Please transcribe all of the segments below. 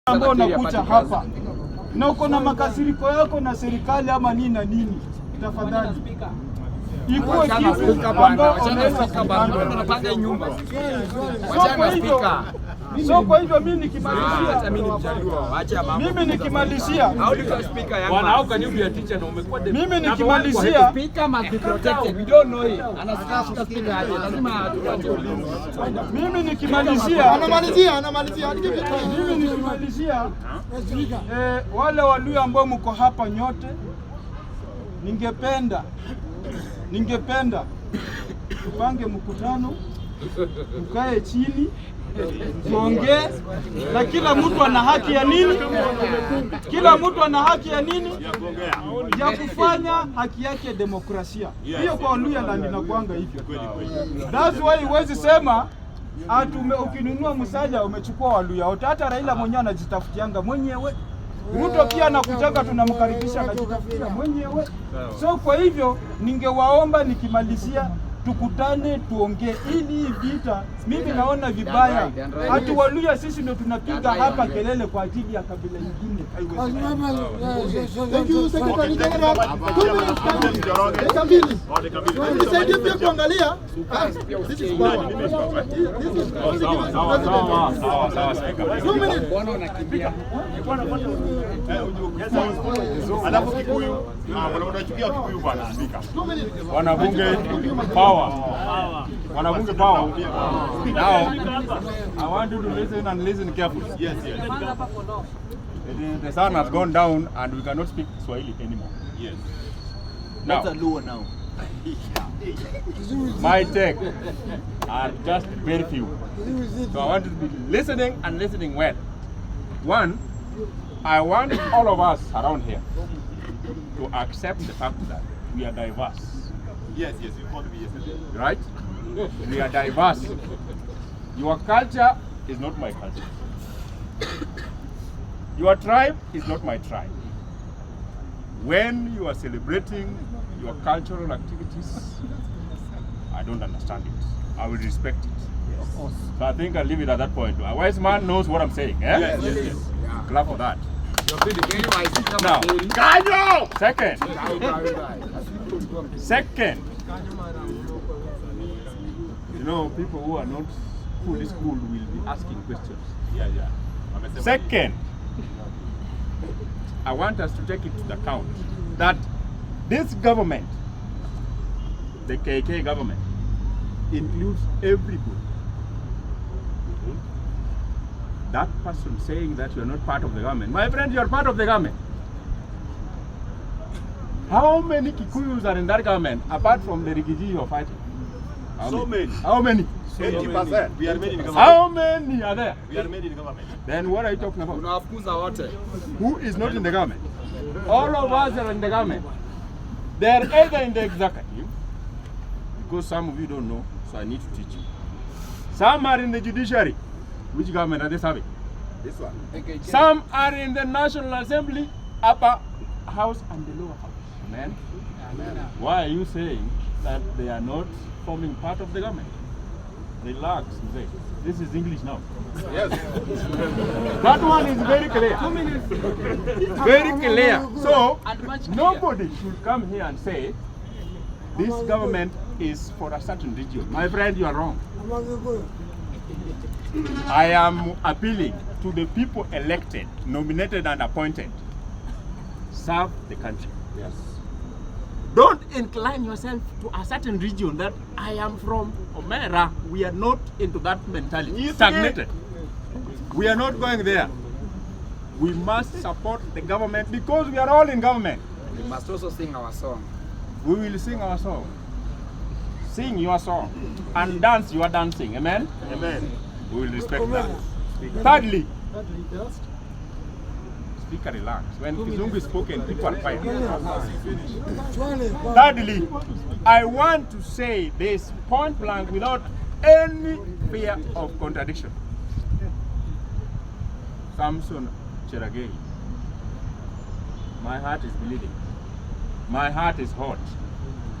ambao unakuja hapa na uko na makasiriko yako na serikali ama nini na nini, tafadhali ikuwe kitu ambao unapanga nyumba. So kwa hivyo mimi nikimalizia, wale Waluya ambao mko hapa nyote, ningependa tupange mkutano, mkae chini, tuongee, na kila mtu ana haki ya nini? Kila mtu ana haki ya nini? Ya kufanya haki yake ya demokrasia. Hiyo kwa Waluya na ninakuanga hivyo. That's why huwezi sema ukinunua msaada umechukua Waluya wote. Hata Raila mwenyewe anajitafutianga mwenyewe. Ruto pia anakujaga, tunamkaribisha anajitafutia mwenyewe. So kwa hivyo ningewaomba nikimalizia, tukutane tuongee, ili vita mimi naona vibaya. Hatu Waluya sisi ndio tunapiga hapa kelele kwa ajili ya kabila nyingine. Kuangalia wanabunge power. Wanabunge power. Now, I want you to listen and listen carefully. Yes. The sun has gone down and we cannot speak Swahili anymore. Yes. Now, my take are just very few. So I want you to be listening and listening well. One, I want all of us around here to accept the fact that we are diverse. Yes, you called me yesterday. Right? We are diverse. Your culture is not my culture. Your tribe is not my tribe. When you are celebrating your cultural activities, I don't understand it. I will respect it. Yes. So I think I'll leave it at that point. A wise man knows what I'm saying. Eh? Yes. Yeah. Clap for that. Now, second, you know, people who are not fully schooled will be asking questions. Second, I want us to take it to the account that this government, the KK government, includes everybody. That person saying that you are not part of the government, my friend, you are part of the government. How many Kikuyus are in that government apart from the Rigiji you are fighting? How many? 80%. We are made in the government. How many are there? We are made in the government. Then what are you talking about? Who is not in the government? All of us are in the government. They are either in the executive, because some of you don't know, so I need to teach you. Some are in the judiciary. Which government are they serving? This one. Some are in the National Assembly, upper house and the lower house. Amen? Why are you saying that they are not forming part of the government? Relax, Mzee. This is English now. Yes. That one is very clear. 2 minutes. Very clear. So, nobody should come here and say this government is for a certain region. My friend, you are wrong. I am appealing to the people elected, nominated and appointed. Serve the country. Yes. Don't incline yourself to a certain region that I am from Omera. We are not into that mentality. Stagnated. We are not going there. We must support the government because we are all in government. We must also sing our song. We will sing our song. Sing your song and dance your dancing. Amen? Amen. We will respect that. Thirdly, speaker, relax. When Kizungu is spoken, people are quiet. Thirdly, I want to say this point blank without any fear of contradiction. Samson Cheragei, my heart is bleeding. My heart is hot.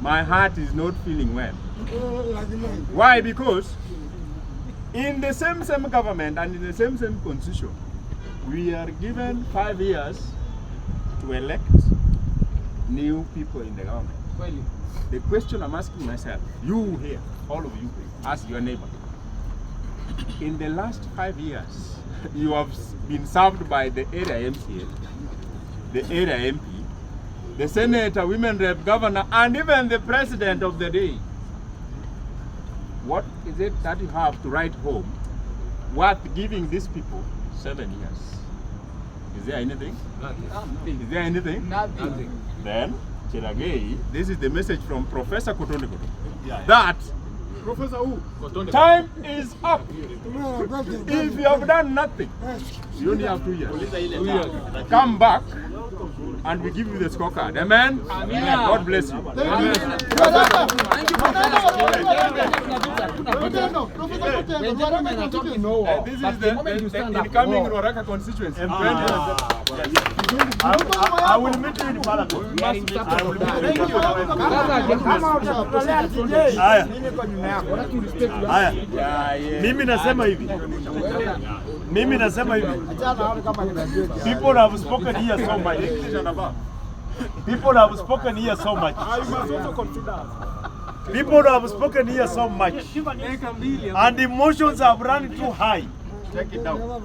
My heart is not feeling well. Why? Because in the same government and in the same constitution, We are given 5 years to elect new people in the government. The question I'm asking myself, you here, all of you, ask your neighbor. In the last 5 years, you have been served by the area MCA, the area MP, the senator, women rep, governor, and even the president of the day. What is it that you have to write home worth giving these people 7 years? Is there anything? Nothing. Is there anything? Nothing. Then, Chiragei, this is the message from Professor Kotonikoto. That Professor who? time is up. If you have done nothing, you only have 2 years. 2 years. Come back and we give you the scorecard. Amen? Amen. God bless you. Amen. This is the incoming Ruaraka constituency. I will meet you in Parliament. I will meet you. Mimi nasema hivi. People have spoken here so much. People have spoken here so much. People have spoken here so much. And emotions have run too high. Take it down.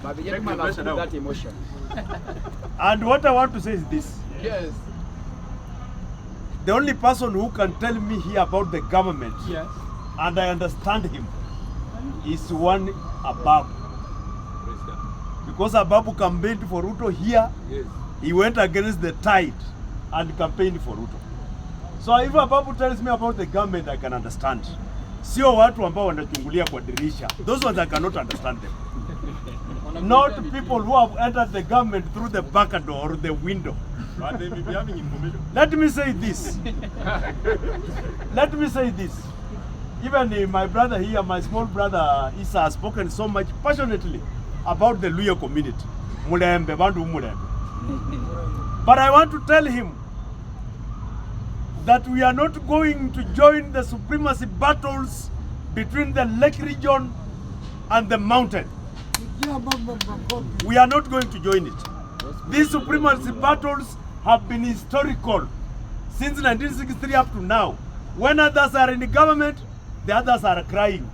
That emotion. And what I want to say is this. Yes. The only person who can tell me here about the government, Yes. and I understand him, is one Ababu. Because Ababu campaigned for Ruto here, Yes. he went against the tide and campaigned for Ruto. So if Ababu tells me about the government, I can understand. Sio watu ambao wanachungulia kwa dirisha. Those ones I cannot understand them. Not people who have entered the government through the back door or the window. But they may be having information. Let me say this. Let me say this. Even my brother here, my small brother Isa, has spoken so much passionately about the Luya community. Mulembe, Bandu Mulembe. But I want to tell him that we are not going to join the supremacy battles between the lake region and the mountain. We are not going to join it. These supremacy battles have been historical since 1963 up to now. When others are in the government, the others are crying.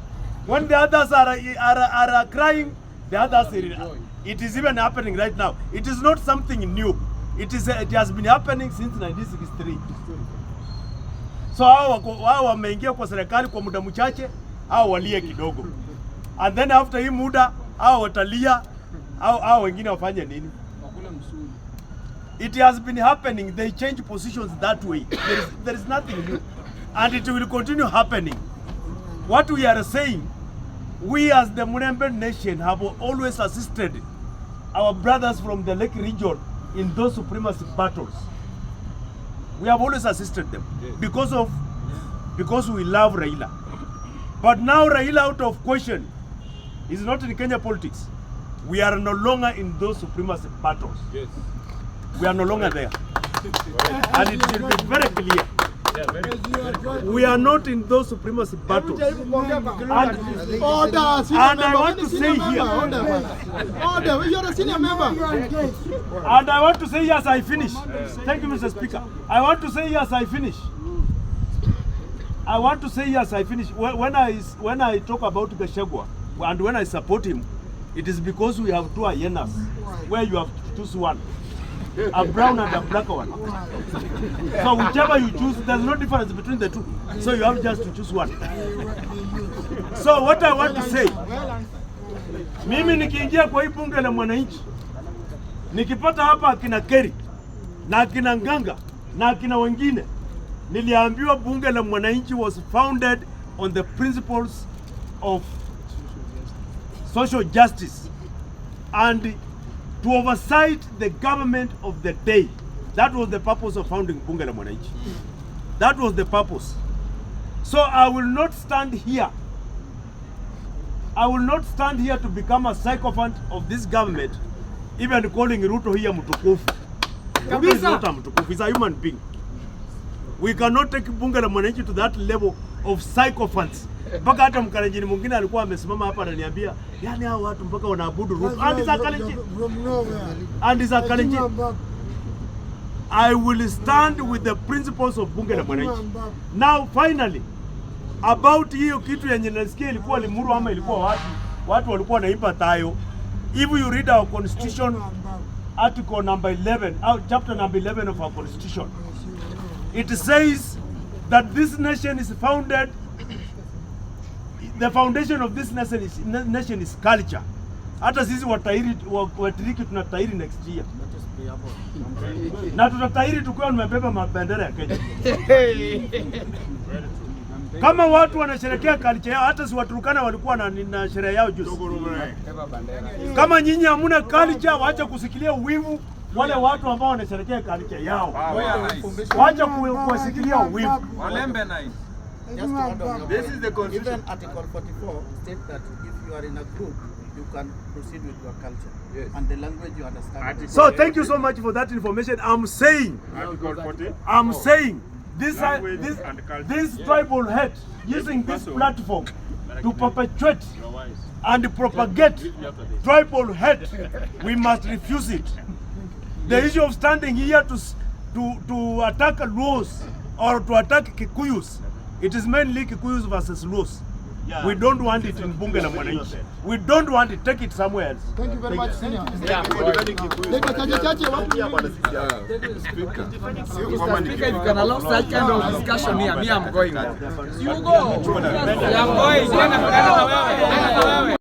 When the others are crying, the others are... It is even happening right now. It is not something new. It has been happening since 1963. So hao wameingia kwa serikali kwa muda mchache, hao walie kidogo. And then after hii muda, hao watalia, hao wengine wafanye nini? It has been happening. They change positions that way. There is nothing new. And it will continue happening. What we are saying, we as the Murembe nation have always assisted our brothers from the Lake region in those supremacy battles. We have always assisted them because we love Raila. But now Raila out of question is not in Kenya politics. We are no longer in those supremacy battles. Yes. We are no longer there. And it should be very clear. We are not in those supremacy battles. And I want to say here. Order, you're a senior member. And I want to say yes, I finish. Thank you, Mr. Speaker. I want to say yes, I finish. I want to say yes, I finish. When I talk about Gachagua and when I support him, it is because we have two hyenas where you have to choose one. A brown and a black one. So whichever you choose, there's no difference between the two. So you have just to choose one. So what I want to say, mimi nikiingia kwa hii bunge la mwananchi, nikipata hapa akina Keri na akina Nganga na akina wengine, niliambiwa bunge la mwananchi was founded on the principles of social justice and to oversight the government of the day. That was the purpose of founding Bunge la Mwananchi. That was the purpose. So I will not stand here. I will not stand here to become a sycophant of this government, even calling Ruto here mtukufu. Ruto is not a mtukufu, he's a human being. We cannot take Bunge la Mwananchi to that level of psychophants. Mpaka hata Mkalenjini mwingine alikuwa amesimama hapa ananiambia, yani hao watu mpaka wanaabudu Ruto. And is a Kalenjin. I will stand with the principles of bunge la mwananchi. Now finally, about hiyo kitu yenye nasikia ilikuwa Limuru ama ilikuwa watu walikuwa wanaimba tayo. If you read our constitution, article number 11, chapter number 11 of our constitution, it says that this nation is founded, the foundation of this nation is culture. Hata sisi watiriki tunatahiri next year. Na tutatahiri tukiwa tumebeba mabendera ya Kenya. Kama watu wanasherekea culture yao, hata si Waturkana walikuwa na sherehe yao juzi. Kama nyinyi hamuna culture, waacha kusikilia uwivu wale watu ambao wanasherekea culture yao. Waacha kusikilia uwivu. Walembe nice. This is the constitution. Even Article 44 states that if you are in a group, you can proceed with your culture. Yes. And the language you understand. So thank you so much for that information. I'm saying this tribal head using this platform to perpetuate and propagate tribal hate, we must refuse it. The issue of standing here to attack Luos or to attack Kikuyus, it is mainly Kikuyus versus Luos. Yeah. We don't want it in Bunge la Mwananchi. We don't want it. Take it somewhere else. Thank you very much, Senior. Speaker, if you can allow such kind of discussion here, me I'm going. You go. I'm going.